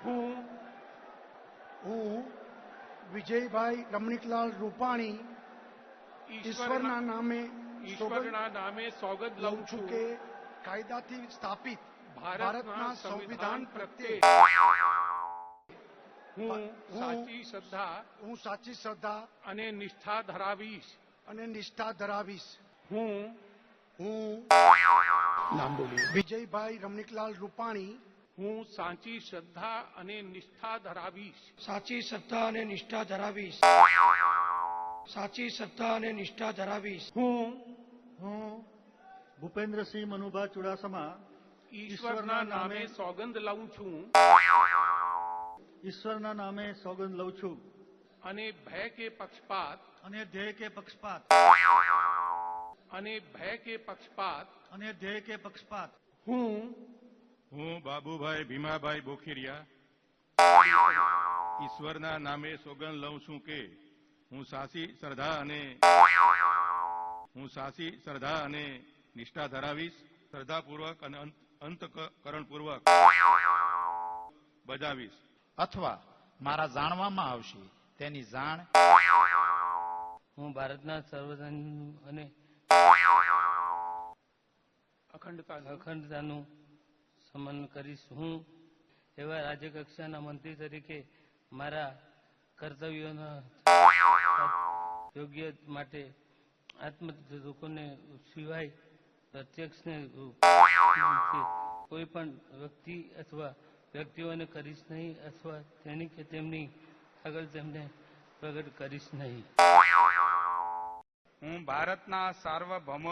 હું વિજયભાઈ રમણીકલાલ રૂપાણી ઈશ્વરના નામે સોગંદ લઉં છું કે કાયદાથી સ્થાપિત ભારતના સંવિધાન પ્રત્યે હું સાચી શ્રદ્ધા અને નિષ્ઠા ધરાવીશ. હું નામ બોલીએ. વિજયભાઈ રમણીકલાલ રૂપાણી હું સાચી શ્રદ્ધા અને નિષ્ઠા ધરાવીશ. સાચી શ્રદ્ધા અને નિષ્ઠા ધરાવીશ. સાચી શ્રદ્ધા અને નિષ્ઠા ધરાવીશ. હું ભૂપેન્દ્રસિંહ મનુભા ચુડાસમા ઈશ્વરના નામે સોગંદ લઉં છું ઈશ્વરના નામે સોગંદ લઉં છું અને ભય કે પક્ષપાત અને ધ્યેય કે પક્ષપાત અને ધ્યેય કે પક્ષપાત હું બાબુભાઈ ભીમાભાઈ બોખીરિયા ઈશ્વરના નામે સોગંદ લઉં છું કે હું સાચી શ્રદ્ધા અને નિષ્ઠા ધરાવીશ. શ્રદ્ધાપૂર્વક અને અંતઃકરણપૂર્વક બજાવીશ અથવા મારા જાણવામાં આવશે તેની જાણ હું ભારતના સર્વધર્મ અને અખંડતાનું સન્માન કરીશ. હું એવા રાજ્યકક્ષાના મંત્રી તરીકે મારા કર્તવ્યોના યોગ્ય માટે આત્મલોકોને સિવાય પ્રત્યક્ષને કોઈ પણ વ્યક્તિ અથવા વ્યક્તિઓને કરીશ નહીં અથવા તેની કે તેમની આગળ તેમને પ્રગટ કરીશ નહીં. હું ભારતના સાર્વભૌમ